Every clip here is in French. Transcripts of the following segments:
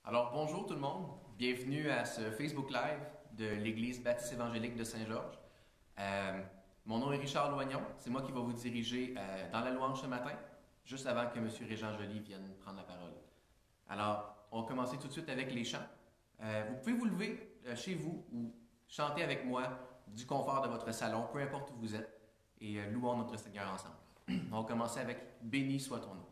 Alors bonjour tout le monde, bienvenue à ce Facebook Live de l'Église baptiste évangélique de Saint-Georges. Mon nom est Richard Loignon, c'est moi qui vais vous diriger dans la louange ce matin, juste avant que M. Régent Joly vienne prendre la parole. Alors, on va commencer tout de suite avec les chants. Vous pouvez vous lever chez vous ou chanter avec moi du confort de votre salon, peu importe où vous êtes, et louons notre Seigneur ensemble. On va commencer avec « Béni soit ton nom ».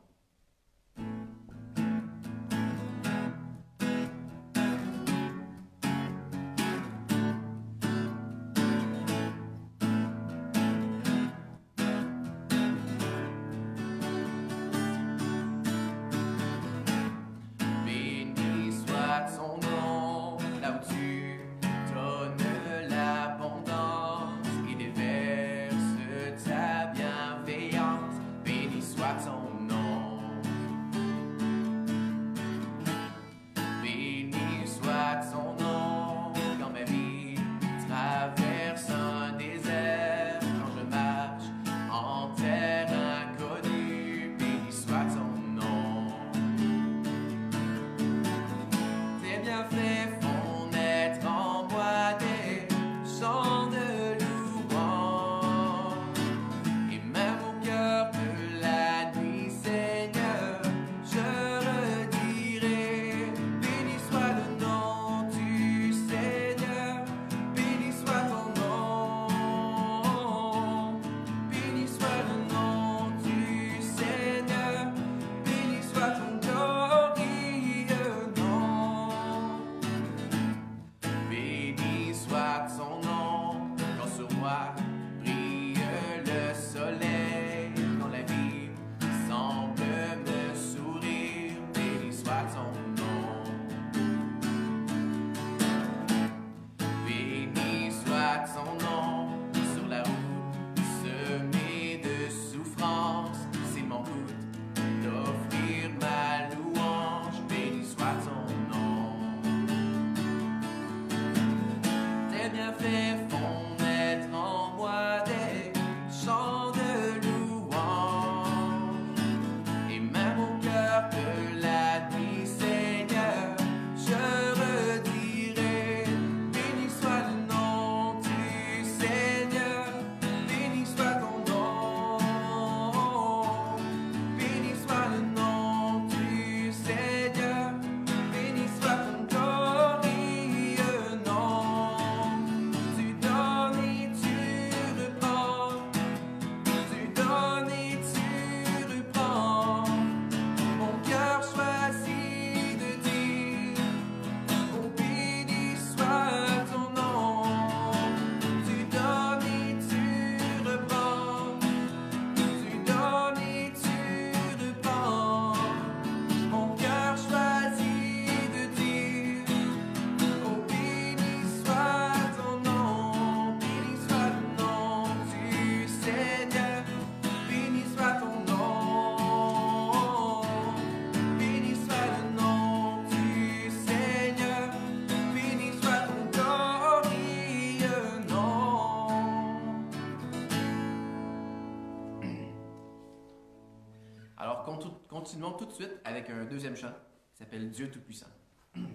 Alors, continuons tout de suite avec un deuxième chant qui s'appelle Dieu Tout-Puissant.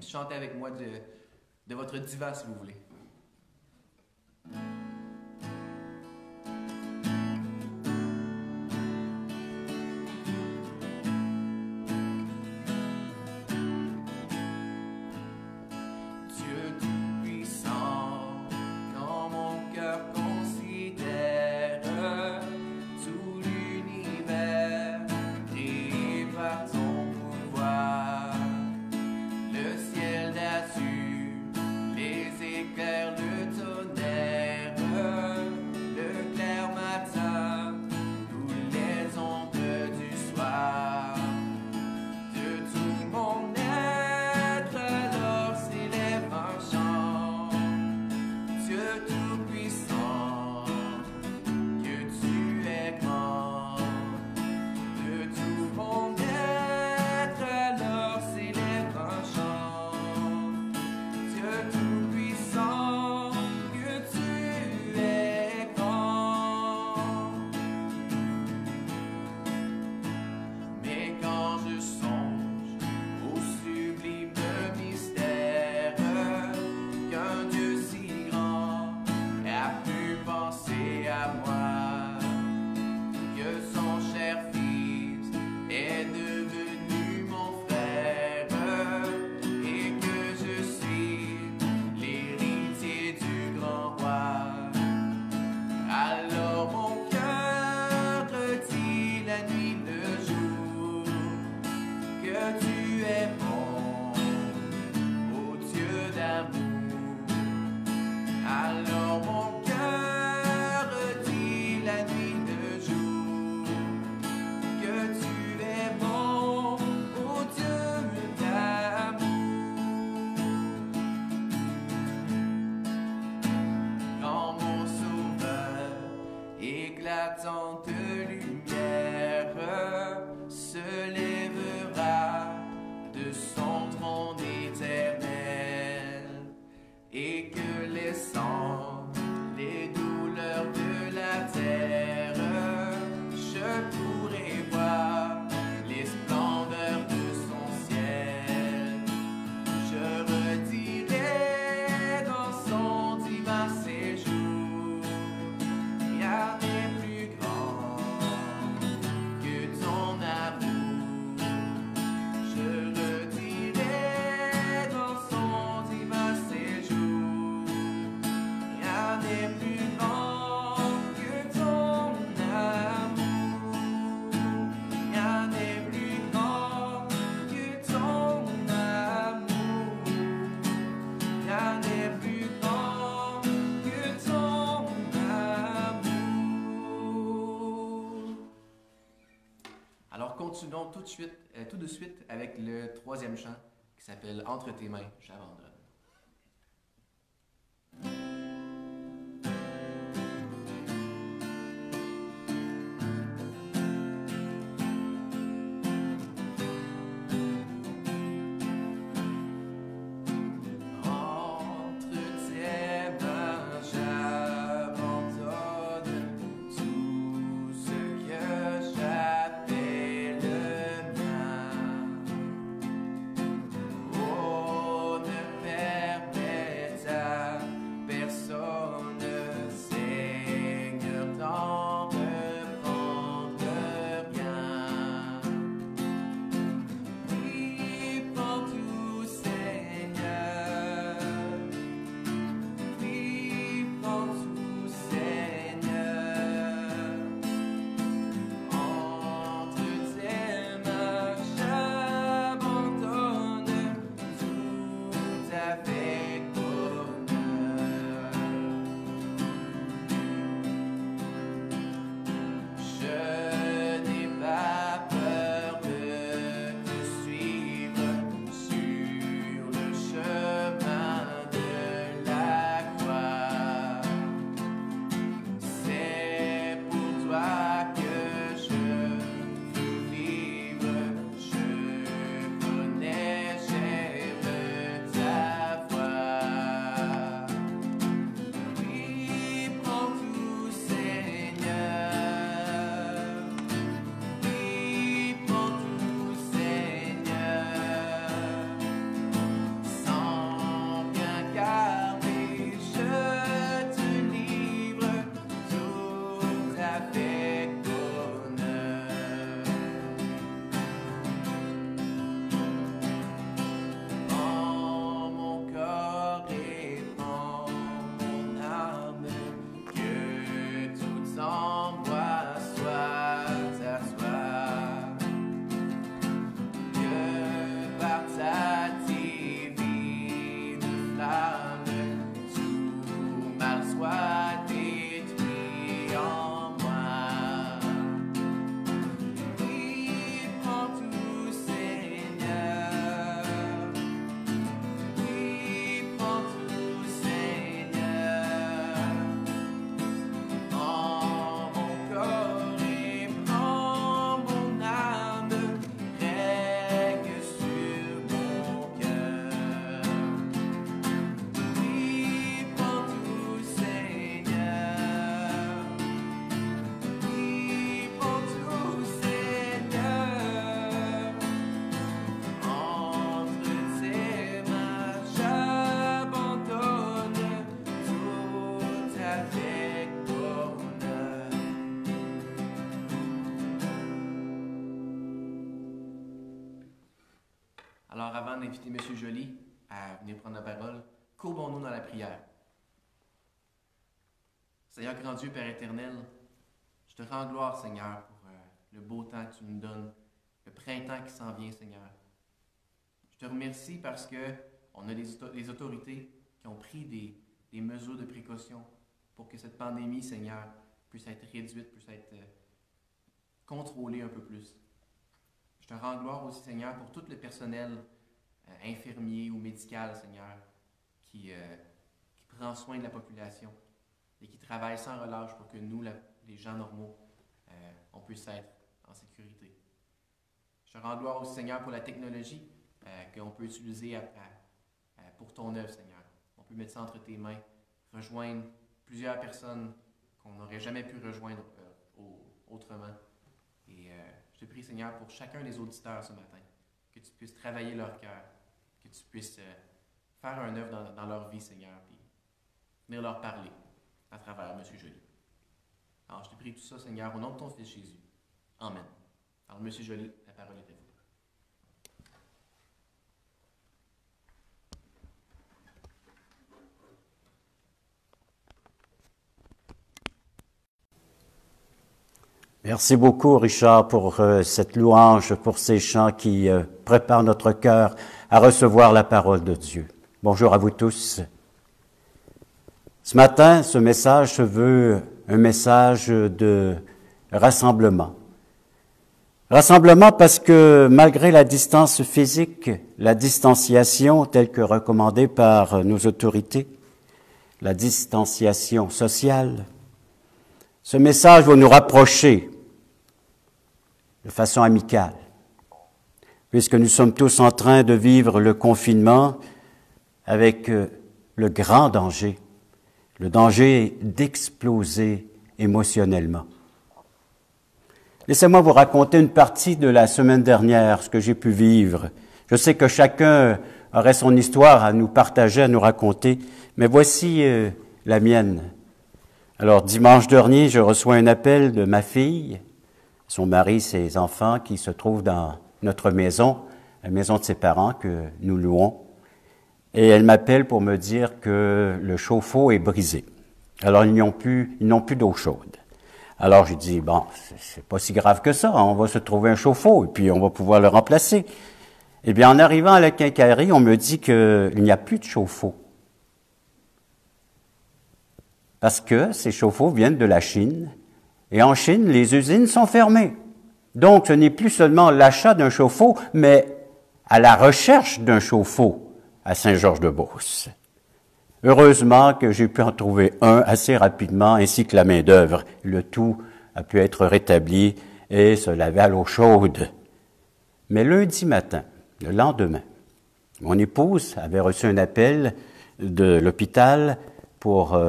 Chantez avec moi de votre diva si vous voulez. continuons tout de suite avec le troisième chant qui s'appelle « Entre tes mains, j'abandonne ». Alors, avant d'inviter M. Joly à venir prendre la parole, courbons-nous dans la prière. Seigneur grand Dieu, Père éternel, je te rends gloire, Seigneur, pour le beau temps que tu nous donnes, le printemps qui s'en vient, Seigneur. Je te remercie parce qu'on a des autorités qui ont pris des mesures de précaution pour que cette pandémie, Seigneur, puisse être réduite, puisse être contrôlée un peu plus. Je te rends gloire aussi, Seigneur, pour tout le personnel infirmier ou médical, Seigneur, qui prend soin de la population et qui travaille sans relâche pour que nous, les gens normaux, on puisse être en sécurité. Je te rends gloire aussi, Seigneur, pour la technologie qu'on peut utiliser pour ton œuvre, Seigneur. On peut mettre ça entre tes mains, rejoindre plusieurs personnes qu'on n'aurait jamais pu rejoindre autrement. Et je te prie, Seigneur, pour chacun des auditeurs ce matin, que tu puisses travailler leur cœur, que tu puisses faire un œuvre dans leur vie, Seigneur, puis venir leur parler à travers M. Joly. Alors, je te prie tout ça, Seigneur, au nom de ton Fils Jésus. Amen. Alors, M. Joly, la parole est à vous. Merci beaucoup, Richard, pour cette louange, pour ces chants qui préparent notre cœur à recevoir la parole de Dieu. Bonjour à vous tous. Ce matin, ce message se veut un message de rassemblement. Rassemblement parce que malgré la distance physique, la distanciation telle que recommandée par nos autorités, la distanciation sociale, ce message va nous rapprocher de façon amicale, puisque nous sommes tous en train de vivre le confinement avec le grand danger, le danger d'exploser émotionnellement. Laissez-moi vous raconter une partie de la semaine dernière, ce que j'ai pu vivre. Je sais que chacun aurait son histoire à nous partager, à nous raconter, mais voici la mienne. Alors, dimanche dernier, je reçois un appel de ma fille, son mari, ses enfants, qui se trouvent dans notre maison, la maison de ses parents que nous louons. Et elle m'appelle pour me dire que le chauffe-eau est brisé. Alors, ils n'ont plus d'eau chaude. Alors, j'ai dit, bon, c'est pas si grave que ça, on va se trouver un chauffe-eau et puis on va pouvoir le remplacer. Eh bien, en arrivant à la quincaillerie, on me dit qu'il n'y a plus de chauffe-eau. Parce que ces chauffe-eau viennent de la Chine. Et en Chine, les usines sont fermées. Donc, ce n'est plus seulement l'achat d'un chauffe-eau, mais à la recherche d'un chauffe-eau à Saint-Georges-de-Beauce. Heureusement que j'ai pu en trouver un assez rapidement, ainsi que la main-d'œuvre. Le tout a pu être rétabli et se laver à l'eau chaude. Mais lundi matin, le lendemain, mon épouse avait reçu un appel de l'hôpital pour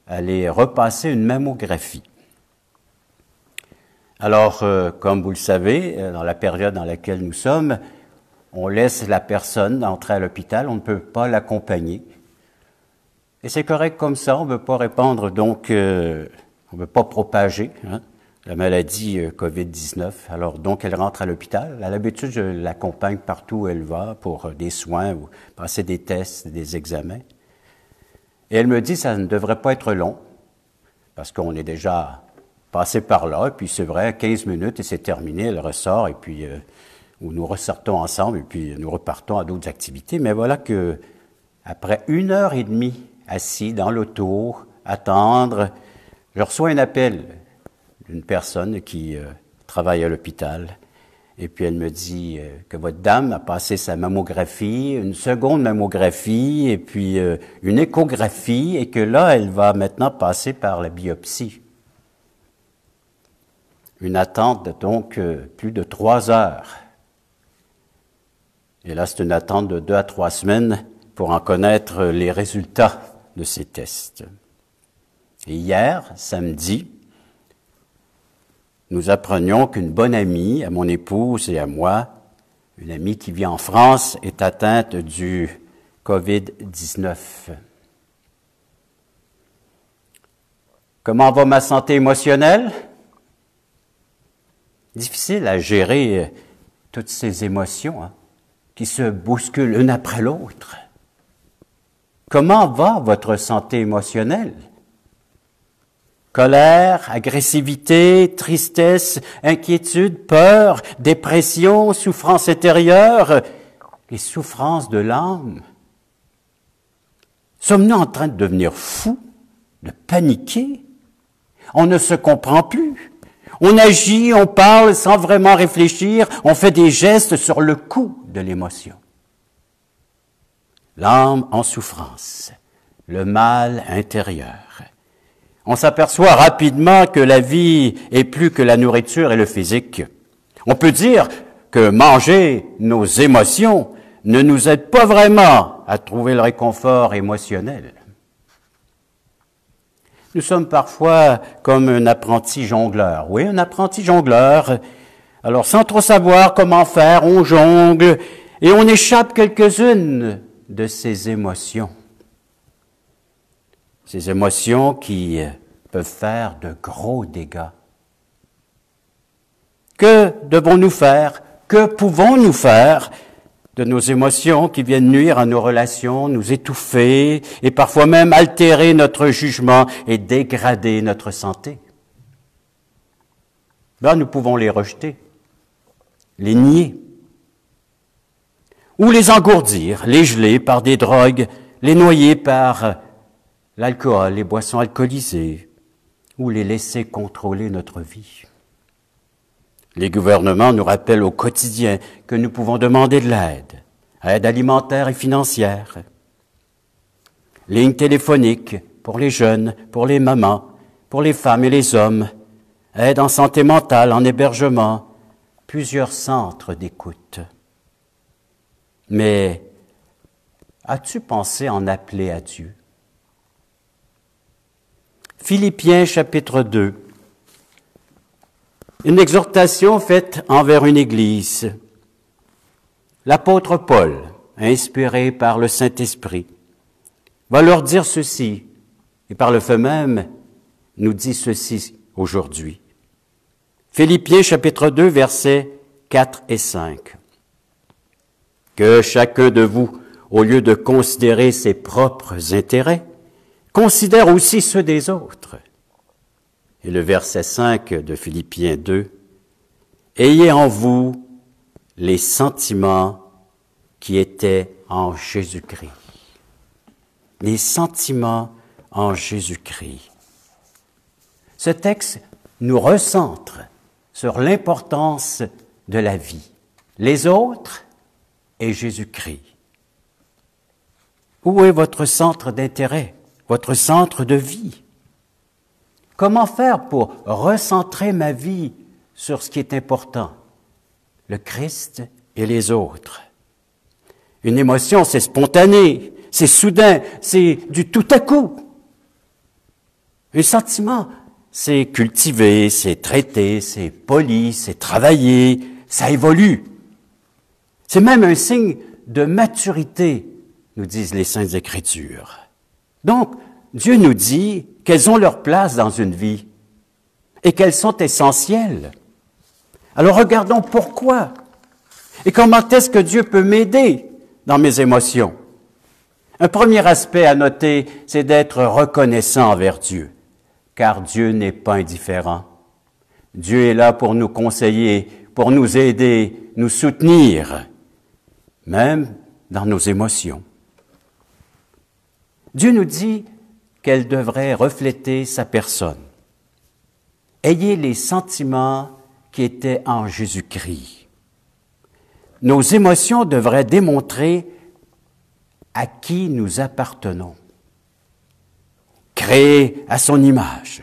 aller repasser une mammographie. Alors, comme vous le savez, dans la période dans laquelle nous sommes, on laisse la personne entrer à l'hôpital, on ne peut pas l'accompagner. Et c'est correct comme ça, on ne veut pas répandre, donc, on ne veut pas propager la maladie COVID-19. Alors, donc, elle rentre à l'hôpital. À l'habitude, je l'accompagne partout où elle va pour des soins ou passer des tests, des examens. Et elle me dit, ça ne devrait pas être long, parce qu'on est déjà passé par là, et puis c'est vrai, 15 minutes et c'est terminé, elle ressort, et puis où nous ressortons ensemble, et puis nous repartons à d'autres activités. Mais voilà que, après 1h30 assis dans l'auto, attendre, je reçois un appel d'une personne qui travaille à l'hôpital, et puis elle me dit que votre dame a passé sa mammographie, une seconde mammographie, et puis une échographie, et que là, elle va maintenant passer par la biopsie. Une attente de donc plus de 3 heures. Et là, c'est une attente de 2 à 3 semaines pour en connaître les résultats de ces tests. Et hier, samedi, nous apprenions qu'une bonne amie, à mon épouse et à moi, une amie qui vit en France, est atteinte du COVID-19. Comment va ma santé émotionnelle? Difficile à gérer toutes ces émotions qui se bousculent l'une après l'autre. Comment va votre santé émotionnelle? Colère, agressivité, tristesse, inquiétude, peur, dépression, souffrance intérieure, les souffrances de l'âme. Sommes-nous en train de devenir fous, de paniquer? On ne se comprend plus. On agit, on parle sans vraiment réfléchir, on fait des gestes sur le coup de l'émotion. L'âme en souffrance, le mal intérieur. On s'aperçoit rapidement que la vie est plus que la nourriture et le physique. On peut dire que manger nos émotions ne nous aide pas vraiment à trouver le réconfort émotionnel. Nous sommes parfois comme un apprenti jongleur. Oui, un apprenti jongleur. Alors, sans trop savoir comment faire, on jongle et on échappe quelques-unes de ces émotions. Ces émotions qui peuvent faire de gros dégâts. Que devons-nous faire? Que pouvons-nous faire de nos émotions qui viennent nuire à nos relations, nous étouffer et parfois même altérer notre jugement et dégrader notre santé? Là, nous pouvons les rejeter, les nier, ou les engourdir, les geler par des drogues, les noyer par l'alcool, les boissons alcoolisées, ou les laisser contrôler notre vie. Les gouvernements nous rappellent au quotidien que nous pouvons demander de l'aide alimentaire et financière. Lignes téléphoniques pour les jeunes, pour les mamans, pour les femmes et les hommes, aide en santé mentale, en hébergement, plusieurs centres d'écoute. Mais as-tu pensé en appeler à Dieu? Philippiens chapitre 2. Une exhortation faite envers une église. L'apôtre Paul, inspiré par le Saint-Esprit, va leur dire ceci, et par le fait même, nous dit ceci aujourd'hui. Philippiens chapitre 2, versets 4 et 5. Que chacun de vous, au lieu de considérer ses propres intérêts, considère aussi ceux des autres. Et le verset 5 de Philippiens 2, ayez en vous les sentiments qui étaient en Jésus-Christ. Les sentiments en Jésus-Christ. Ce texte nous recentre sur l'importance de la vie, les autres et Jésus-Christ. Où est votre centre d'intérêt, votre centre de vie? Comment faire pour recentrer ma vie sur ce qui est important, le Christ et les autres? Une émotion, c'est spontané, c'est soudain, c'est du tout à coup. Un sentiment, c'est cultivé, c'est traité, c'est poli, c'est travaillé, ça évolue. C'est même un signe de maturité, nous disent les Saintes Écritures. Donc, Dieu nous dit qu'elles ont leur place dans une vie et qu'elles sont essentielles. Alors regardons pourquoi et comment est-ce que Dieu peut m'aider dans mes émotions. Un premier aspect à noter, c'est d'être reconnaissant envers Dieu, car Dieu n'est pas indifférent. Dieu est là pour nous conseiller, pour nous aider, nous soutenir, même dans nos émotions. Dieu nous dit qu'elle devrait refléter sa personne. Ayez les sentiments qui étaient en Jésus-Christ. Nos émotions devraient démontrer à qui nous appartenons. Créé à son image,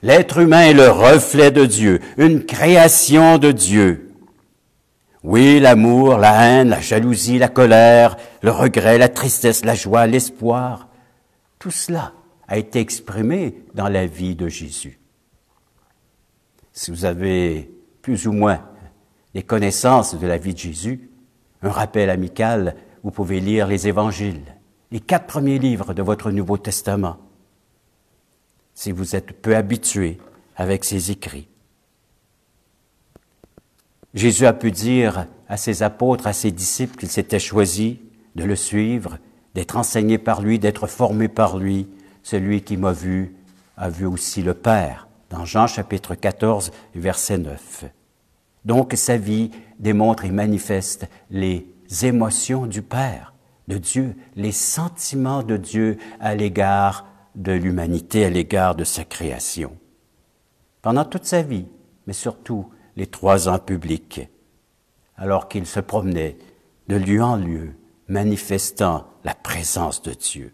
l'être humain est le reflet de Dieu, une création de Dieu. Oui, l'amour, la haine, la jalousie, la colère, le regret, la tristesse, la joie, l'espoir, tout cela a été exprimé dans la vie de Jésus. Si vous avez plus ou moins des connaissances de la vie de Jésus, un rappel amical, vous pouvez lire les évangiles, les 4 premiers livres de votre Nouveau Testament, si vous êtes peu habitué avec ses écrits. Jésus a pu dire à ses apôtres, à ses disciples qu'ils s'étaient choisis de le suivre, d'être enseignés par lui, d'être formés par lui. Celui qui m'a vu a vu aussi le Père, dans Jean chapitre 14, verset 9. Donc sa vie démontre et manifeste les émotions du Père, de Dieu, les sentiments de Dieu à l'égard de l'humanité, à l'égard de sa création. Pendant toute sa vie, mais surtout les 3 ans publics, alors qu'il se promenait de lieu en lieu, manifestant la présence de Dieu.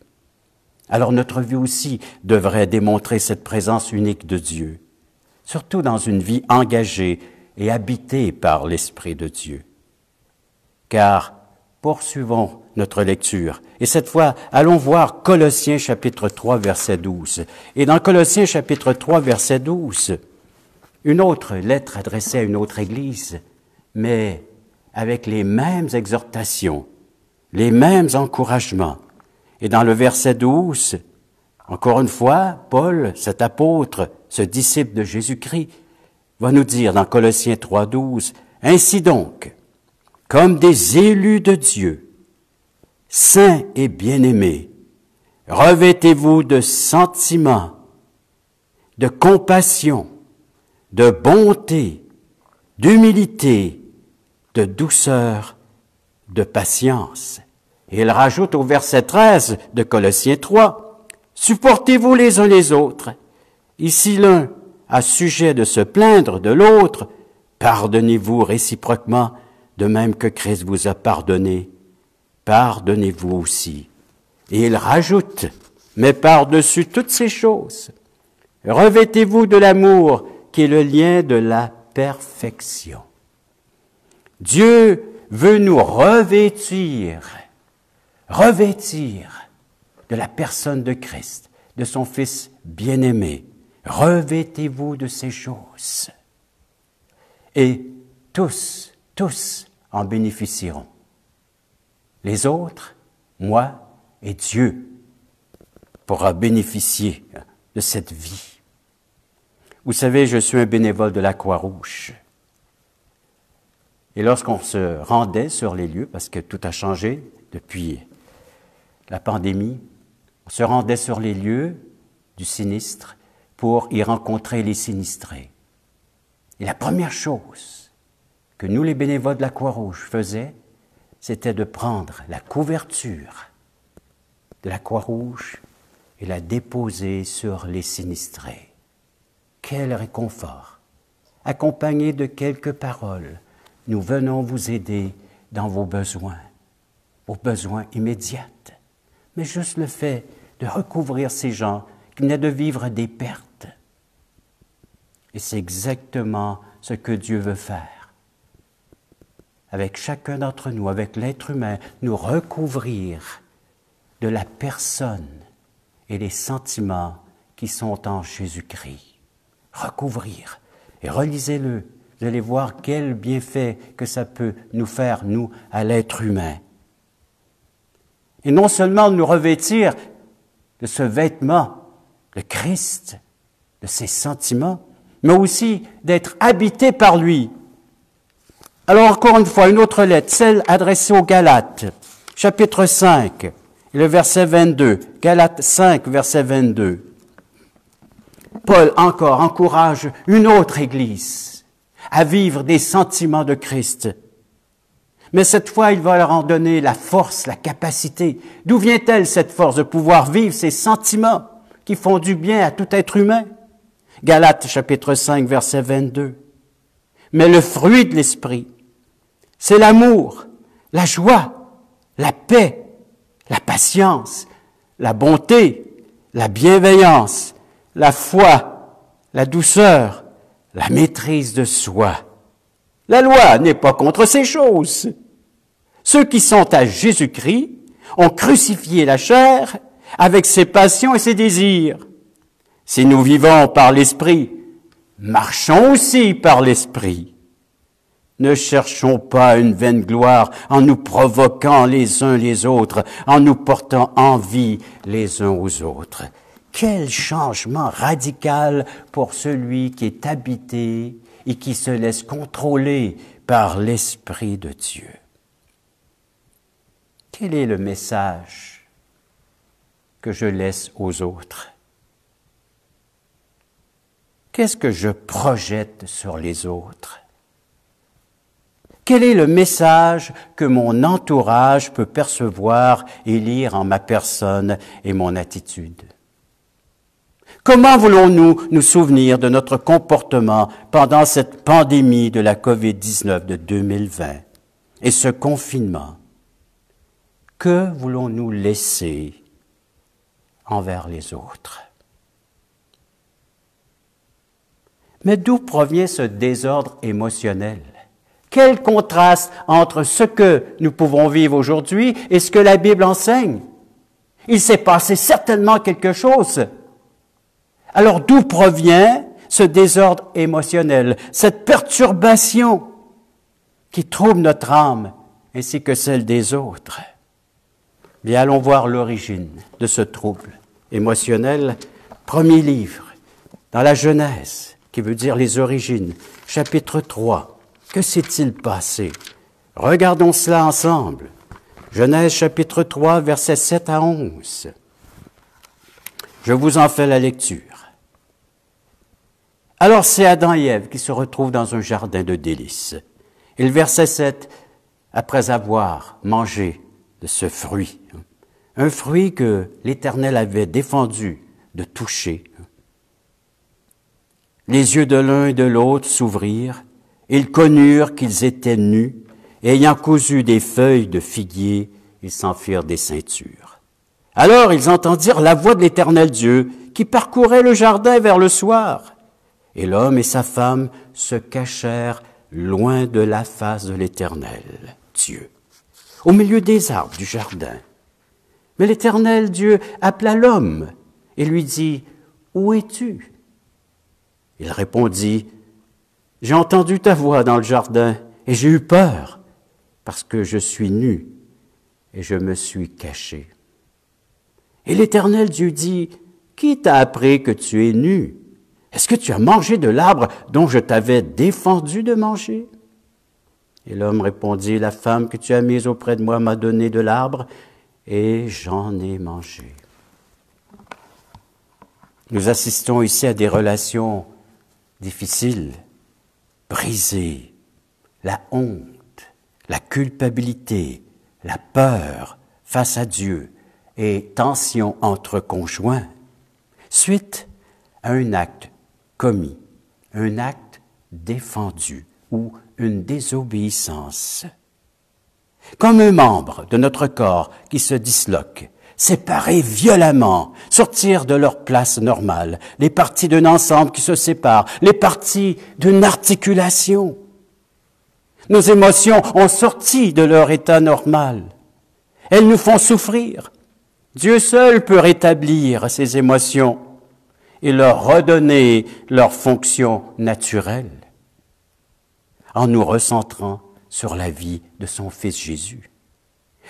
Alors notre vie aussi devrait démontrer cette présence unique de Dieu, surtout dans une vie engagée et habitée par l'Esprit de Dieu. Car, poursuivons notre lecture, et cette fois, allons voir Colossiens chapitre 3, verset 12. Et dans Colossiens chapitre 3, verset 12, une autre lettre adressée à une autre église, mais avec les mêmes exhortations, les mêmes encouragements. Et dans le verset 12, encore une fois, Paul, cet apôtre, ce disciple de Jésus-Christ, va nous dire dans Colossiens 3, 12, « Ainsi donc, comme des élus de Dieu, saints et bien-aimés, revêtez-vous de sentiments, de compassion, de bonté, d'humilité, de douceur, de patience. » Et il rajoute au verset 13 de Colossiens 3, « Supportez-vous les uns les autres. Ici l'un a sujet de se plaindre de l'autre, Pardonnez-vous réciproquement, de même que Christ vous a pardonné. Pardonnez-vous aussi. Et il rajoute, mais par-dessus toutes ces choses, revêtez-vous de l'amour qui est le lien de la perfection. Dieu veut nous revêtir de la personne de Christ, de son Fils bien-aimé. Revêtez-vous de ces choses. Et tous en bénéficieront. Les autres, moi et Dieu, pourra bénéficier de cette vie. Vous savez, je suis un bénévole de la Croix-Rouge. Et lorsqu'on se rendait sur les lieux, parce que tout a changé depuis la pandémie, on se rendait sur les lieux du sinistre pour y rencontrer les sinistrés. Et la première chose que nous, les bénévoles de la Croix-Rouge, faisions, c'était de prendre la couverture de la Croix-Rouge et la déposer sur les sinistrés. Quel réconfort! Accompagné de quelques paroles, nous venons vous aider dans vos besoins immédiats. Mais juste le fait de recouvrir ces gens qui venaient de vivre des pertes. Et c'est exactement ce que Dieu veut faire. Avec chacun d'entre nous, avec l'être humain, nous recouvrir de la personne et les sentiments qui sont en Jésus-Christ. Recouvrir. Et relisez-le. Vous allez voir quel bienfait que ça peut nous faire, nous, à l'être humain. Et non seulement nous revêtir de ce vêtement de Christ, de ses sentiments, mais aussi d'être habité par lui. Alors encore une fois, une autre lettre, celle adressée aux Galates, chapitre 5, le verset 22. Galates 5, verset 22. Paul encore encourage une autre Église à vivre des sentiments de Christ. Mais cette fois, il va leur en donner la force, la capacité. D'où vient-elle cette force de pouvoir vivre ces sentiments qui font du bien à tout être humain? Galates chapitre 5, verset 22. Mais le fruit de l'esprit, c'est l'amour, la joie, la paix, la patience, la bonté, la bienveillance, la foi, la douceur, la maîtrise de soi. La loi n'est pas contre ces choses. Ceux qui sont à Jésus-Christ ont crucifié la chair avec ses passions et ses désirs. Si nous vivons par l'Esprit, marchons aussi par l'Esprit. Ne cherchons pas une vaine gloire en nous provoquant les uns les autres, en nous portant envie les uns aux autres. Quel changement radical pour celui qui est habité et qui se laisse contrôler par l'Esprit de Dieu. Quel est le message que je laisse aux autres? Qu'est-ce que je projette sur les autres? Quel est le message que mon entourage peut percevoir et lire en ma personne et mon attitude? Comment voulons-nous nous souvenir de notre comportement pendant cette pandémie de la COVID-19 de 2020 et ce confinement? Que voulons-nous laisser envers les autres? Mais d'où provient ce désordre émotionnel? Quel contraste entre ce que nous pouvons vivre aujourd'hui et ce que la Bible enseigne? Il s'est passé certainement quelque chose. Alors d'où provient ce désordre émotionnel, cette perturbation qui trouble notre âme ainsi que celle des autres? Bien, allons voir l'origine de ce trouble émotionnel. Premier livre, dans la Genèse, qui veut dire les origines, chapitre 3. Que s'est-il passé? Regardons cela ensemble. Genèse chapitre 3, versets 7 à 11. Je vous en fais la lecture. Alors c'est Adam et Ève qui se retrouvent dans un jardin de délices. Et le verset 7, après avoir mangé de ce fruit, un fruit que l'Éternel avait défendu de toucher, les yeux de l'un et de l'autre s'ouvrirent, Ils connurent qu'ils étaient nus, et ayant cousu des feuilles de figuier, ils s'en firent des ceintures. Alors ils entendirent la voix de l'Éternel Dieu, qui parcourait le jardin vers le soir. Et l'homme et sa femme se cachèrent loin de la face de l'Éternel Dieu, au milieu des arbres du jardin. Mais l'Éternel Dieu appela l'homme et lui dit, « Où es-tu » Il répondit, « J'ai entendu ta voix dans le jardin et j'ai eu peur, parce que je suis nu et je me suis caché. » Et l'Éternel Dieu dit, « Qui t'a appris que tu es nu? Est-ce que tu as mangé de l'arbre dont je t'avais défendu de manger? » Et l'homme répondit, « La femme que tu as mise auprès de moi m'a donné de l'arbre, et j'en ai mangé. » Nous assistons ici à des relations difficiles, brisées, la honte, la culpabilité, la peur face à Dieu et tension entre conjoints, suite à un acte commis, un acte défendu ou une désobéissance. Comme un membre de notre corps qui se disloque, séparés violemment, sortir de leur place normale, les parties d'un ensemble qui se séparent, les parties d'une articulation. Nos émotions ont sorti de leur état normal. Elles nous font souffrir. Dieu seul peut rétablir ces émotions et leur redonner leur fonction naturelle en nous recentrant sur la vie de son Fils Jésus,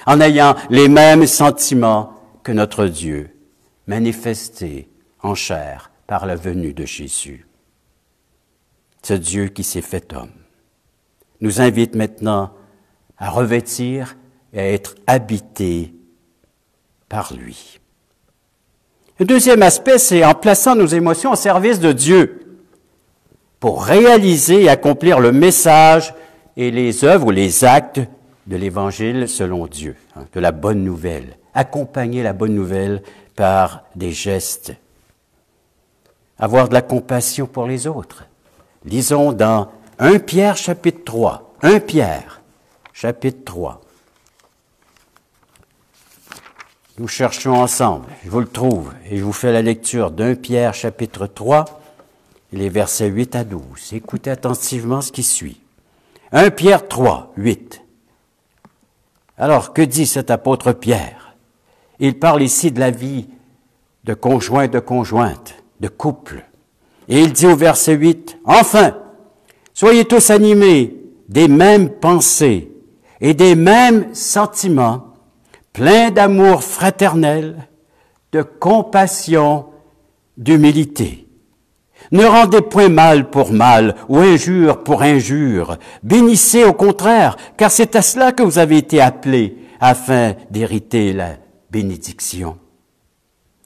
en ayant les mêmes sentiments que notre Dieu, manifestés en chair par la venue de Jésus. Ce Dieu qui s'est fait homme nous invite maintenant à revêtir et à être habité par lui. Le deuxième aspect, c'est en plaçant nos émotions au service de Dieu pour réaliser et accomplir le message et les œuvres ou les actes de l'Évangile selon Dieu, de la bonne nouvelle. Accompagner la bonne nouvelle par des gestes. Avoir de la compassion pour les autres. Lisons dans 1 Pierre chapitre 3. 1 Pierre chapitre 3. Nous cherchons ensemble, je vous le trouve, et je vous fais la lecture d'1 Pierre chapitre 3, les versets 8 à 12. Écoutez attentivement ce qui suit. 1 Pierre 3, 8. Alors, que dit cet apôtre Pierre? Il parle ici de la vie de conjoint, de conjointe, de couple. Et il dit au verset 8, « Enfin, soyez tous animés des mêmes pensées et des mêmes sentiments, pleins d'amour fraternel, de compassion, d'humilité. Ne rendez point mal pour mal ou injure pour injure. Bénissez au contraire, car c'est à cela que vous avez été appelés, afin d'hériter la bénédiction. »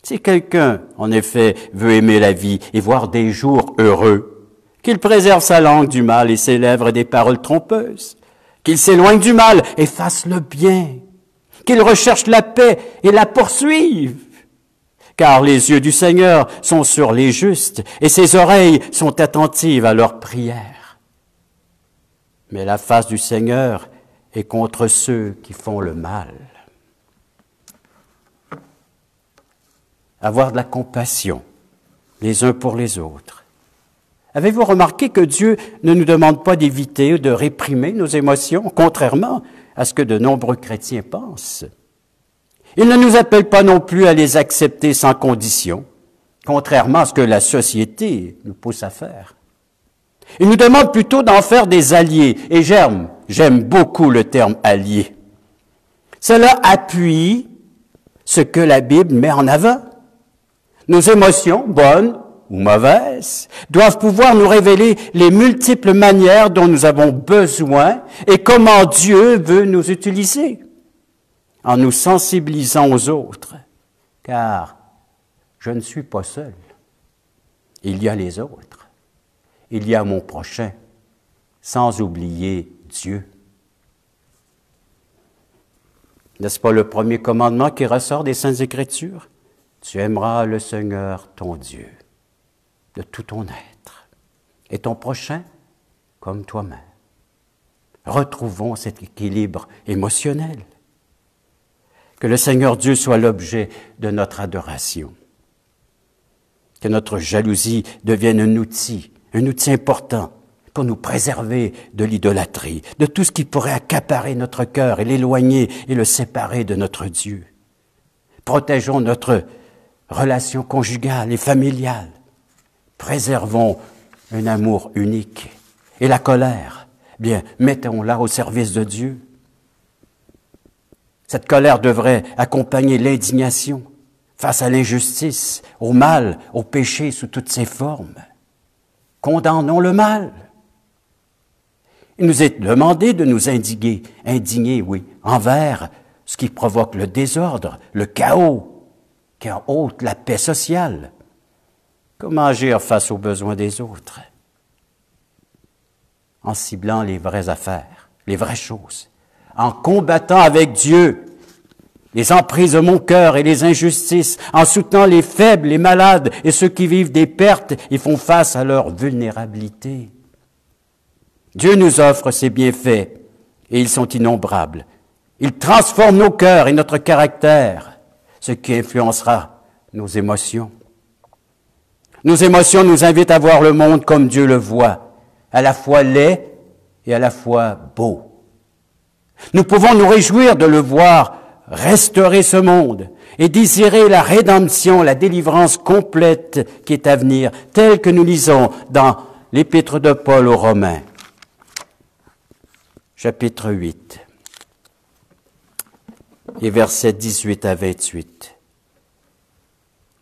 Si quelqu'un, en effet, veut aimer la vie et voir des jours heureux, qu'il préserve sa langue du mal et ses lèvres des paroles trompeuses, qu'il s'éloigne du mal et fasse le bien, qu'il recherche la paix et la poursuive. Car les yeux du Seigneur sont sur les justes et ses oreilles sont attentives à leurs prières. Mais la face du Seigneur est contre ceux qui font le mal. Avoir de la compassion les uns pour les autres. Avez-vous remarqué que Dieu ne nous demande pas d'éviter ou de réprimer nos émotions, contrairement à ce que de nombreux chrétiens pensent? Il ne nous appelle pas non plus à les accepter sans condition, contrairement à ce que la société nous pousse à faire. Il nous demande plutôt d'en faire des alliés, et j'aime beaucoup le terme allié. Cela appuie ce que la Bible met en avant. Nos émotions, bonnes ou mauvaises, doivent pouvoir nous révéler les multiples manières dont nous avons besoin et comment Dieu veut nous utiliser, en nous sensibilisant aux autres, car je ne suis pas seul. Il y a les autres. Il y a mon prochain, sans oublier Dieu. N'est-ce pas le premier commandement qui ressort des Saintes Écritures? Tu aimeras le Seigneur ton Dieu de tout ton être. Et ton prochain comme toi-même. Retrouvons cet équilibre émotionnel. Que le Seigneur Dieu soit l'objet de notre adoration. Que notre jalousie devienne un outil important pour nous préserver de l'idolâtrie, de tout ce qui pourrait accaparer notre cœur et l'éloigner et le séparer de notre Dieu. Protégeons notre relation conjugale et familiale. Préservons un amour unique. Et la colère, bien, mettons-la au service de Dieu. Cette colère devrait accompagner l'indignation face à l'injustice, au mal, au péché sous toutes ses formes. Condamnons le mal. Il nous est demandé de nous indigner, oui, envers ce qui provoque le désordre, le chaos, qui ôte la paix sociale. Comment agir face aux besoins des autres? En ciblant les vraies affaires, les vraies choses, en combattant avec Dieu les emprises de mon cœur et les injustices, en soutenant les faibles, les malades et ceux qui vivent des pertes et font face à leur vulnérabilité. Dieu nous offre ses bienfaits et ils sont innombrables. Il transforme nos cœurs et notre caractère, ce qui influencera nos émotions. Nos émotions nous invitent à voir le monde comme Dieu le voit, à la fois laid et à la fois beau. Nous pouvons nous réjouir de le voir restaurer ce monde et désirer la rédemption, la délivrance complète qui est à venir, telle que nous lisons dans l'Épître de Paul aux Romains, chapitre 8, et versets 18 à 28.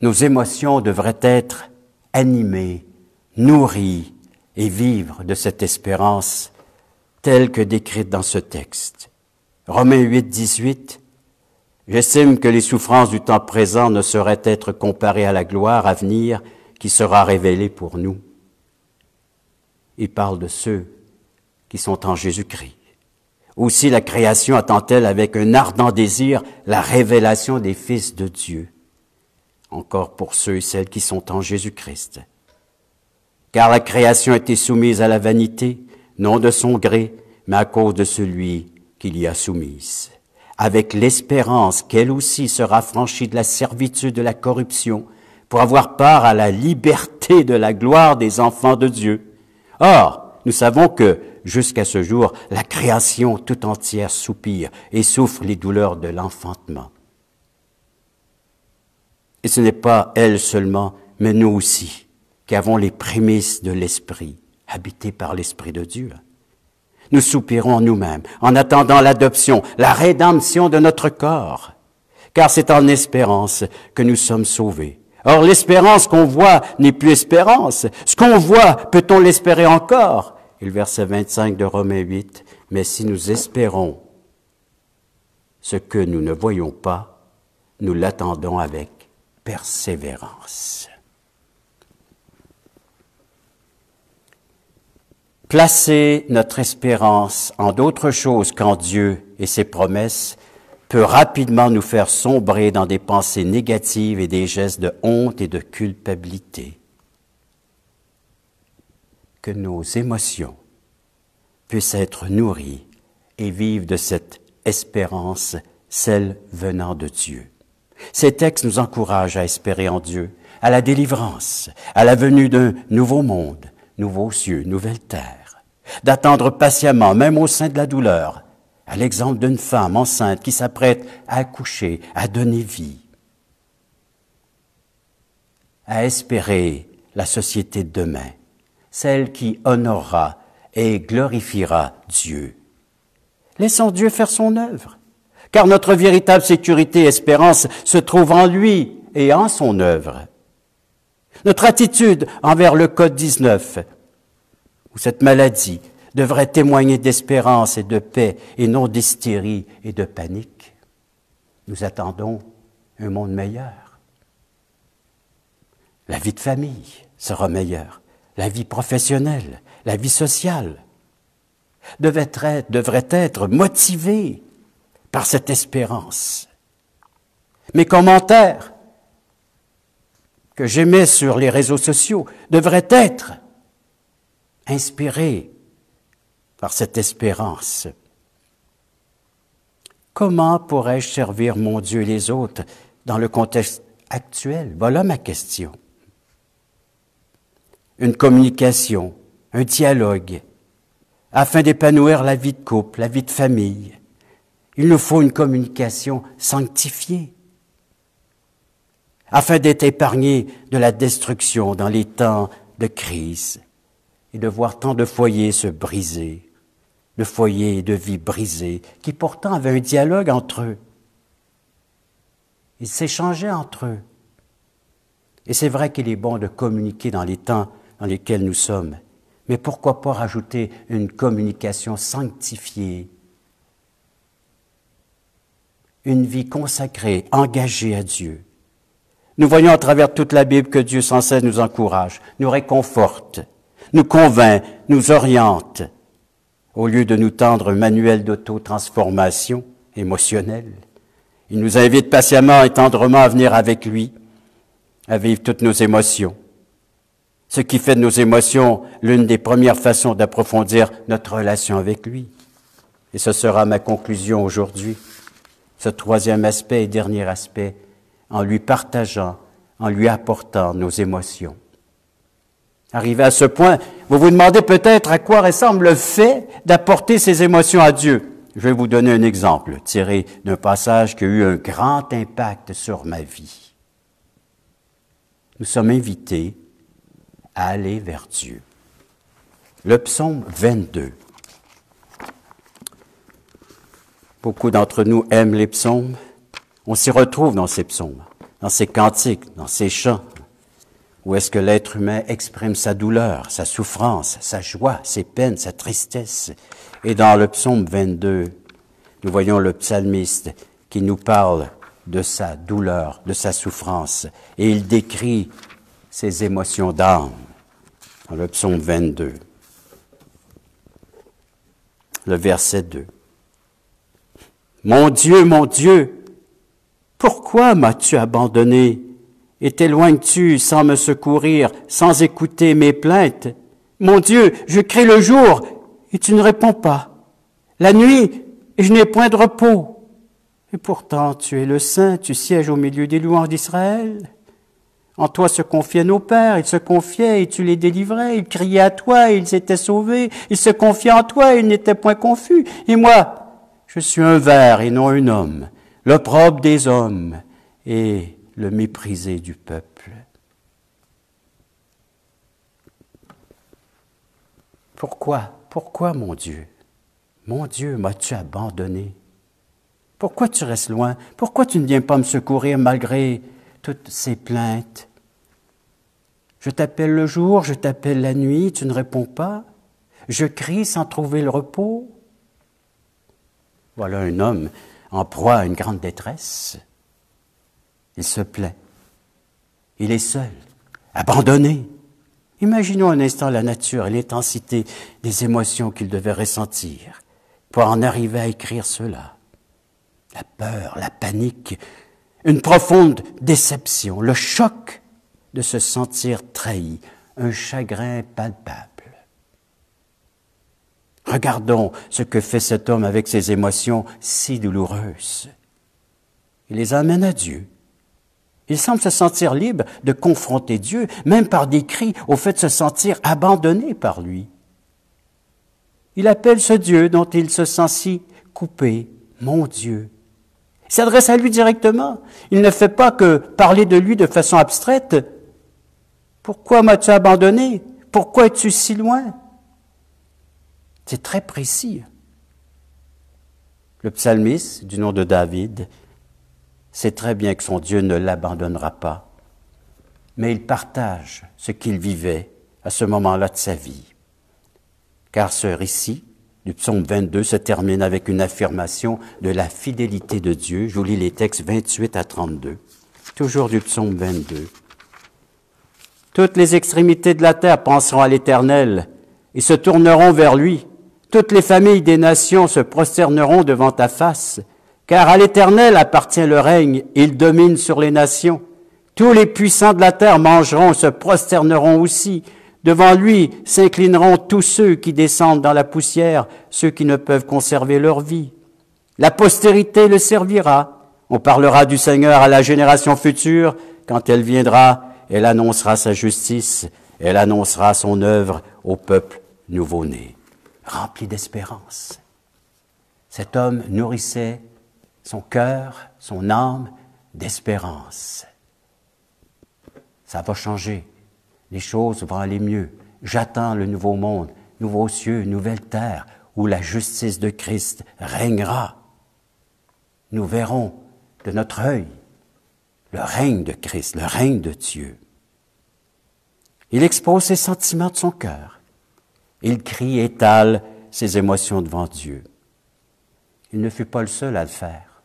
Nos émotions devraient être animées, nourries et vivre de cette espérance telle que décrite dans ce texte. Romains 8, 18. J'estime que les souffrances du temps présent ne sauraient être comparées à la gloire à venir qui sera révélée pour nous. Il parle de ceux qui sont en Jésus-Christ. Aussi la création attend-elle avec un ardent désir la révélation des fils de Dieu. Encore pour ceux et celles qui sont en Jésus-Christ. Car la création a été soumise à la vanité, non de son gré, mais à cause de celui qui l'y a soumise, avec l'espérance qu'elle aussi sera franchie de la servitude de la corruption, pour avoir part à la liberté de la gloire des enfants de Dieu. Or, nous savons que, jusqu'à ce jour, la création tout entière soupire et souffre les douleurs de l'enfantement. Et ce n'est pas elle seulement, mais nous aussi, qui avons les prémices de l'Esprit, habités par l'Esprit de Dieu. Nous soupirons nous-mêmes en attendant l'adoption, la rédemption de notre corps, car c'est en espérance que nous sommes sauvés. Or, l'espérance qu'on voit n'est plus espérance. Ce qu'on voit, peut-on l'espérer encore? Et le verset 25 de Romains 8, mais si nous espérons ce que nous ne voyons pas, nous l'attendons avec persévérance. Placer notre espérance en d'autres choses qu'en Dieu et ses promesses peut rapidement nous faire sombrer dans des pensées négatives et des gestes de honte et de culpabilité. Que nos émotions puissent être nourries et vivent de cette espérance, celle venant de Dieu. Ces textes nous encouragent à espérer en Dieu, à la délivrance, à la venue d'un nouveau monde, nouveaux cieux, nouvelle terre, d'attendre patiemment, même au sein de la douleur, à l'exemple d'une femme enceinte qui s'apprête à accoucher, à donner vie, à espérer la société de demain, celle qui honorera et glorifiera Dieu. Laissons Dieu faire son œuvre, car notre véritable sécurité et espérance se trouve en lui et en son œuvre. Notre attitude envers le Covid-19 ou cette maladie devrait témoigner d'espérance et de paix et non d'hystérie et de panique. Nous attendons un monde meilleur. La vie de famille sera meilleure, la vie professionnelle, la vie sociale devrait être motivée par cette espérance. Mes commentaires que j'émets sur les réseaux sociaux devraient être inspirés par cette espérance. Comment pourrais-je servir mon Dieu et les autres dans le contexte actuel? Voilà ma question. Une communication, un dialogue, afin d'épanouir la vie de couple, la vie de famille. Il nous faut une communication sanctifiée, afin d'être épargnés de la destruction dans les temps de crise et de voir tant de foyers se briser, de foyers de vie brisés, qui pourtant avaient un dialogue entre eux. Ils s'échangeaient entre eux. Et c'est vrai qu'il est bon de communiquer dans les temps dans lesquels nous sommes, mais pourquoi pas rajouter une communication sanctifiée, une vie consacrée, engagée à Dieu. Nous voyons à travers toute la Bible que Dieu sans cesse nous encourage, nous réconforte, nous convainc, nous oriente, au lieu de nous tendre un manuel d'auto-transformation émotionnelle. Il nous invite patiemment et tendrement à venir avec lui, à vivre toutes nos émotions. Ce qui fait de nos émotions l'une des premières façons d'approfondir notre relation avec lui. Et ce sera ma conclusion aujourd'hui. Ce troisième aspect et dernier aspect, en lui partageant, en lui apportant nos émotions. Arrivé à ce point, vous vous demandez peut-être à quoi ressemble le fait d'apporter ses émotions à Dieu. Je vais vous donner un exemple tiré d'un passage qui a eu un grand impact sur ma vie. Nous sommes invités à aller vers Dieu. Le psaume 22. Beaucoup d'entre nous aiment les psaumes. On s'y retrouve dans ces psaumes, dans ces cantiques, dans ces chants, où est-ce que l'être humain exprime sa douleur, sa souffrance, sa joie, ses peines, sa tristesse. Et dans le psaume 22, nous voyons le psalmiste qui nous parle de sa douleur, de sa souffrance, et il décrit ses émotions d'âme dans le psaume 22. Le verset 2. Mon Dieu, pourquoi m'as-tu abandonné et t'éloignes-tu sans me secourir, sans écouter mes plaintes? Mon Dieu, je crie le jour et tu ne réponds pas. La nuit, et je n'ai point de repos. Et pourtant, tu es le Saint, tu sièges au milieu des louanges d'Israël. En toi se confiaient nos pères, ils se confiaient et tu les délivrais, ils criaient à toi et ils étaient sauvés, ils se confiaient en toi et ils n'étaient point confus. Et moi, je suis un ver et non un homme, l'opprobre des hommes et le méprisé du peuple. Pourquoi, mon Dieu? Mon Dieu, m'as-tu abandonné? Pourquoi tu restes loin? Pourquoi tu ne viens pas me secourir malgré toutes ces plaintes? Je t'appelle le jour, je t'appelle la nuit, tu ne réponds pas. Je crie sans trouver le repos. Voilà un homme en proie à une grande détresse. Il se plaint. Il est seul, abandonné. Imaginons un instant la nature et l'intensité des émotions qu'il devait ressentir pour en arriver à écrire cela. La peur, la panique, une profonde déception, le choc de se sentir trahi, un chagrin palpable. Regardons ce que fait cet homme avec ses émotions si douloureuses. Il les amène à Dieu. Il semble se sentir libre de confronter Dieu, même par des cris, au fait de se sentir abandonné par lui. Il appelle ce Dieu dont il se sent si coupé, mon Dieu. Il s'adresse à lui directement. Il ne fait pas que parler de lui de façon abstraite. Pourquoi m'as-tu abandonné? Pourquoi es-tu si loin? C'est très précis. Le psalmiste, du nom de David, sait très bien que son Dieu ne l'abandonnera pas, mais il partage ce qu'il vivait à ce moment-là de sa vie. Car ce récit du psaume 22 se termine avec une affirmation de la fidélité de Dieu. Je vous lis les textes 28 à 32, toujours du psaume 22. Toutes les extrémités de la terre penseront à l'Éternel et se tourneront vers lui. Toutes les familles des nations se prosterneront devant ta face, car à l'Éternel appartient le règne, il domine sur les nations. Tous les puissants de la terre mangeront et se prosterneront aussi Devant lui s'inclineront tous ceux qui descendent dans la poussière, ceux qui ne peuvent conserver leur vie. La postérité le servira. On parlera du Seigneur à la génération future. Quand elle viendra, elle annoncera sa justice. Elle annoncera son œuvre au peuple nouveau-né. Rempli d'espérance. Cet homme nourrissait son cœur, son âme d'espérance. Ça va changer. Les choses vont aller mieux. J'attends le nouveau monde, nouveaux cieux, nouvelle terre, où la justice de Christ régnera. Nous verrons de notre œil le règne de Christ, le règne de Dieu. Il expose ses sentiments de son cœur. Il crie, étale ses émotions devant Dieu. Il ne fut pas le seul à le faire.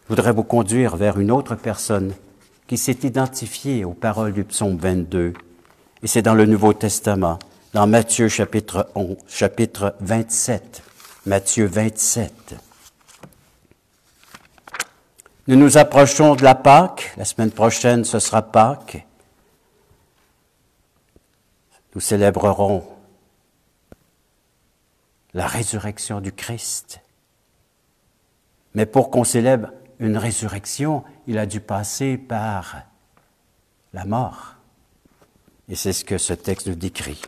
Je voudrais vous conduire vers une autre personne qui s'est identifiée aux paroles du psaume 22. Et c'est dans le Nouveau Testament, dans Matthieu chapitre 27. Matthieu 27. Nous nous approchons de la Pâque. La semaine prochaine, ce sera Pâques. Nous célébrerons la résurrection du Christ. Mais pour qu'on célèbre une résurrection, il a dû passer par la mort. Et c'est ce que ce texte nous décrit.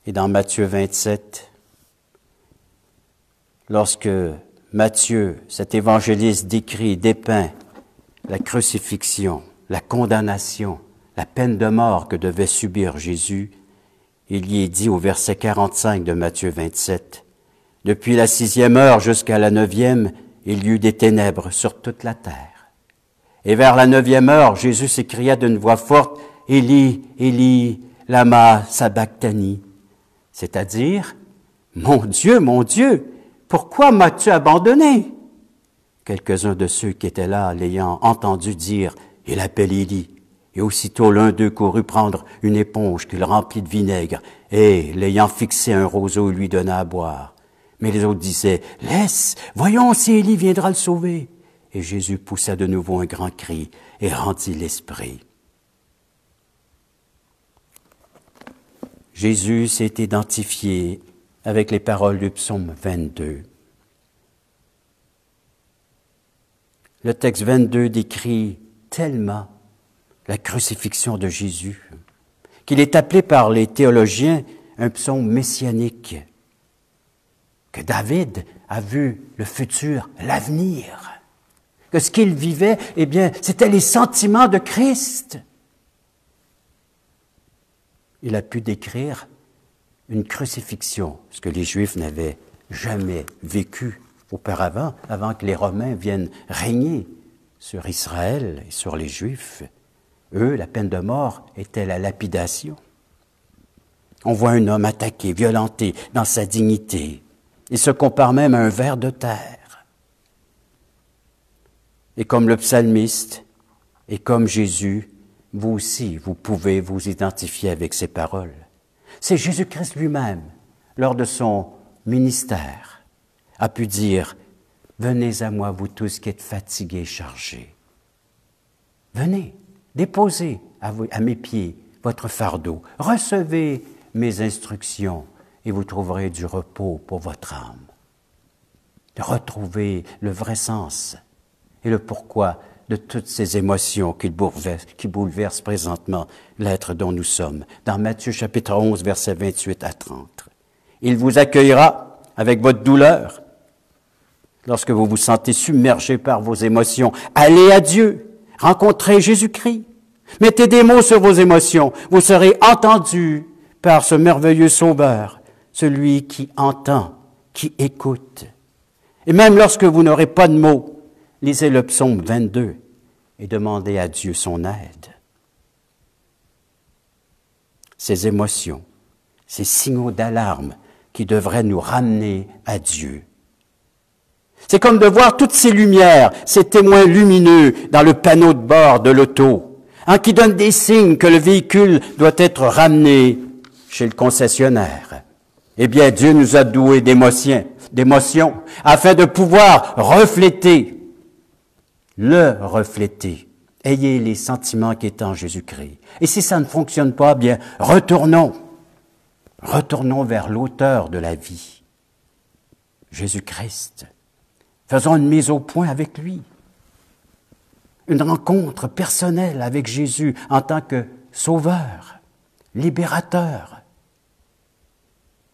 Et dans Matthieu 27, lorsque Matthieu, cet évangéliste, décrit, dépeint la crucifixion, la condamnation, la peine de mort que devait subir Jésus, il y est dit au verset 45 de Matthieu 27, « Depuis la 6e heure jusqu'à la 9e, il y eut des ténèbres sur toute la terre. Et vers la 9e heure, Jésus s'écria d'une voix forte, « Élie, Élie, lama sabachthani » c'est-à-dire, « Mon Dieu, pourquoi m'as-tu abandonné » Quelques-uns de ceux qui étaient là, l'ayant entendu dire, « Il appelle Élie ». Et aussitôt l'un d'eux courut prendre une éponge qu'il remplit de vinaigre, et, l'ayant fixé un roseau, lui donna à boire. Mais les autres disaient, « Laisse, voyons si Élie viendra le sauver. » Et Jésus poussa de nouveau un grand cri et rendit l'esprit. Jésus s'est identifié avec les paroles du psaume 22. Le texte 22 décrit tellement la crucifixion de Jésus, qu'il est appelé par les théologiens un psaume messianique, que David a vu le futur, l'avenir, que ce qu'il vivait, eh bien, c'était les sentiments de Christ. Il a pu décrire une crucifixion, ce que les Juifs n'avaient jamais vécu auparavant, avant que les Romains viennent régner sur Israël et sur les Juifs. Eux, la peine de mort était la lapidation. On voit un homme attaqué, violenté dans sa dignité. Il se compare même à un ver de terre. Et comme le psalmiste, et comme Jésus, vous aussi, vous pouvez vous identifier avec ces paroles. C'est Jésus-Christ lui-même, lors de son ministère, a pu dire, « Venez à moi, vous tous qui êtes fatigués et chargés. Venez. Déposez à mes pieds votre fardeau, recevez mes instructions et vous trouverez du repos pour votre âme. » Retrouvez le vrai sens et le pourquoi de toutes ces émotions qui bouleversent présentement l'être dont nous sommes. Dans Matthieu chapitre 11, versets 28 à 30. Il vous accueillera avec votre douleur. Lorsque vous vous sentez submergé par vos émotions, allez à Dieu. Rencontrez Jésus-Christ. Mettez des mots sur vos émotions. Vous serez entendus par ce merveilleux Sauveur, celui qui entend, qui écoute. Et même lorsque vous n'aurez pas de mots, lisez le psaume 22 et demandez à Dieu son aide. Ces émotions, ces signaux d'alarme qui devraient nous ramener à Dieu. C'est comme de voir toutes ces lumières, ces témoins lumineux dans le panneau de bord de l'auto, qui donnent des signes que le véhicule doit être ramené chez le concessionnaire. Eh bien, Dieu nous a doués d'émotions, afin de pouvoir refléter Ayez les sentiments qui est en Jésus-Christ. Et si ça ne fonctionne pas, bien, retournons. Retournons vers l'auteur de la vie, Jésus-Christ. Faisons une mise au point avec lui. Une rencontre personnelle avec Jésus en tant que sauveur, libérateur.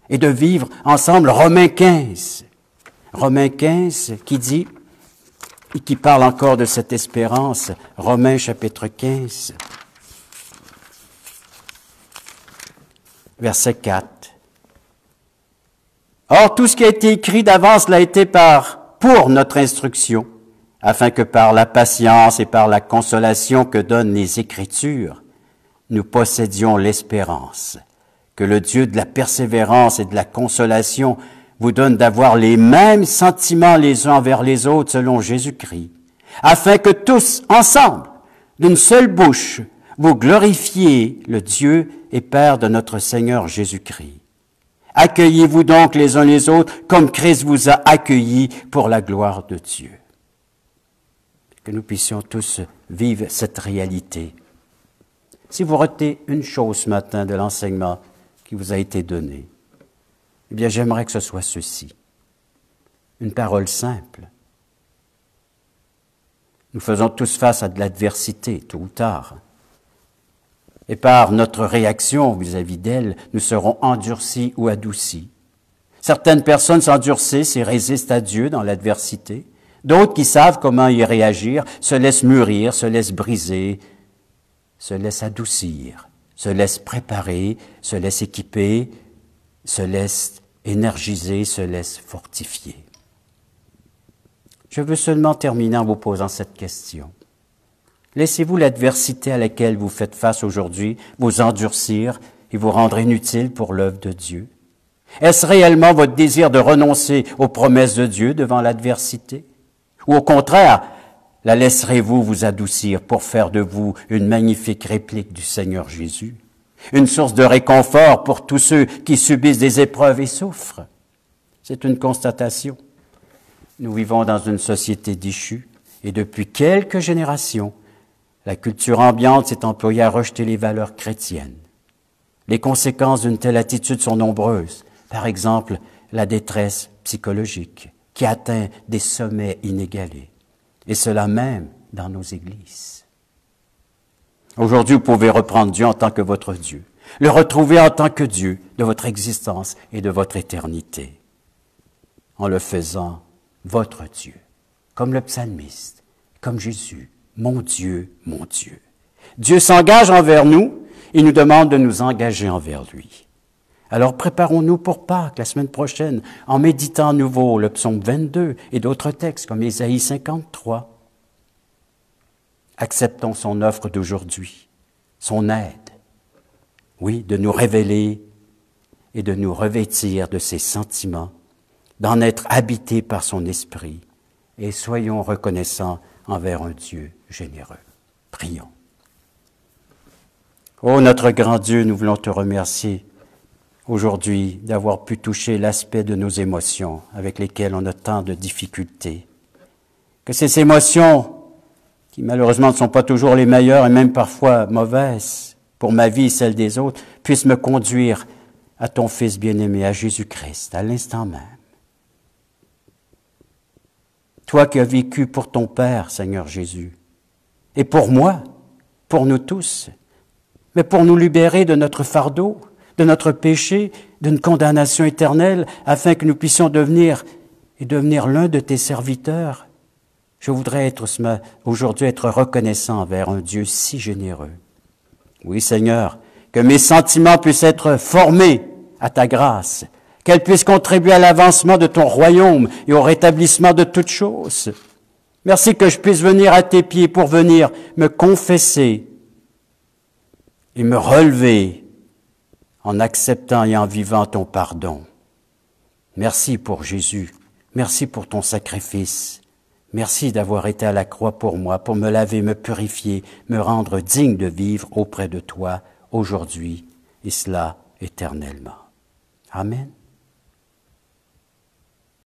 Et de vivre ensemble Romains 15. Romains 15 qui dit, et qui parle encore de cette espérance, Romains chapitre 15, verset 4. Or, tout ce qui a été écrit d'avance l'a été pour notre instruction, afin que par la patience et par la consolation que donnent les Écritures, nous possédions l'espérance, que le Dieu de la persévérance et de la consolation vous donne d'avoir les mêmes sentiments les uns envers les autres selon Jésus-Christ, afin que tous, ensemble, d'une seule bouche, vous glorifiez le Dieu et Père de notre Seigneur Jésus-Christ. Accueillez-vous donc les uns les autres comme Christ vous a accueillis pour la gloire de Dieu. Que nous puissions tous vivre cette réalité. Si vous retenez une chose ce matin de l'enseignement qui vous a été donné, eh bien j'aimerais que ce soit ceci. Une parole simple. Nous faisons tous face à de l'adversité, tôt ou tard. Et par notre réaction vis-à-vis d'elle, nous serons endurcis ou adoucis. Certaines personnes s'endurcissent et résistent à Dieu dans l'adversité. D'autres qui savent comment y réagir se laissent mûrir, se laissent briser, se laissent adoucir, se laissent préparer, se laissent équiper, se laissent énergiser, se laissent fortifier. Je veux seulement terminer en vous posant cette question. Laissez-vous l'adversité à laquelle vous faites face aujourd'hui vous endurcir et vous rendre inutile pour l'œuvre de Dieu? Est-ce réellement votre désir de renoncer aux promesses de Dieu devant l'adversité? Ou au contraire, la laisserez-vous vous adoucir pour faire de vous une magnifique réplique du Seigneur Jésus? Une source de réconfort pour tous ceux qui subissent des épreuves et souffrent? C'est une constatation. Nous vivons dans une société déchue et depuis quelques générations, la culture ambiante s'est employée à rejeter les valeurs chrétiennes. Les conséquences d'une telle attitude sont nombreuses. Par exemple, la détresse psychologique qui atteint des sommets inégalés. Et cela même dans nos églises. Aujourd'hui, vous pouvez reprendre Dieu en tant que votre Dieu, le retrouver en tant que Dieu de votre existence et de votre éternité, en le faisant votre Dieu, comme le psalmiste, comme Jésus. Mon Dieu, mon Dieu. Dieu s'engage envers nous et nous demande de nous engager envers lui. Alors préparons-nous pour Pâques la semaine prochaine en méditant à nouveau le psaume 22 et d'autres textes comme Ésaïe 53. Acceptons son offre d'aujourd'hui, son aide, oui, de nous révéler et de nous revêtir de ses sentiments, d'en être habités par son esprit et soyons reconnaissants envers un Dieu généreux. Prions. Ô notre grand Dieu, nous voulons te remercier aujourd'hui d'avoir pu toucher l'aspect de nos émotions avec lesquelles on a tant de difficultés. Que ces émotions, qui malheureusement ne sont pas toujours les meilleures et même parfois mauvaises pour ma vie et celle des autres, puissent me conduire à ton Fils bien-aimé, à Jésus-Christ, à l'instant même. Toi qui as vécu pour ton Père, Seigneur Jésus, et pour moi, pour nous tous, mais pour nous libérer de notre fardeau, de notre péché, d'une condamnation éternelle, afin que nous puissions devenir l'un de tes serviteurs. Je voudrais aujourd'hui être reconnaissant envers un Dieu si généreux. Oui, Seigneur, que mes sentiments puissent être formés à ta grâce, qu'elle puisse contribuer à l'avancement de ton royaume et au rétablissement de toutes choses. Merci que je puisse venir à tes pieds pour venir me confesser et me relever en acceptant et en vivant ton pardon. Merci pour Jésus. Merci pour ton sacrifice. Merci d'avoir été à la croix pour moi, pour me laver, me purifier, me rendre digne de vivre auprès de toi aujourd'hui et cela éternellement. Amen.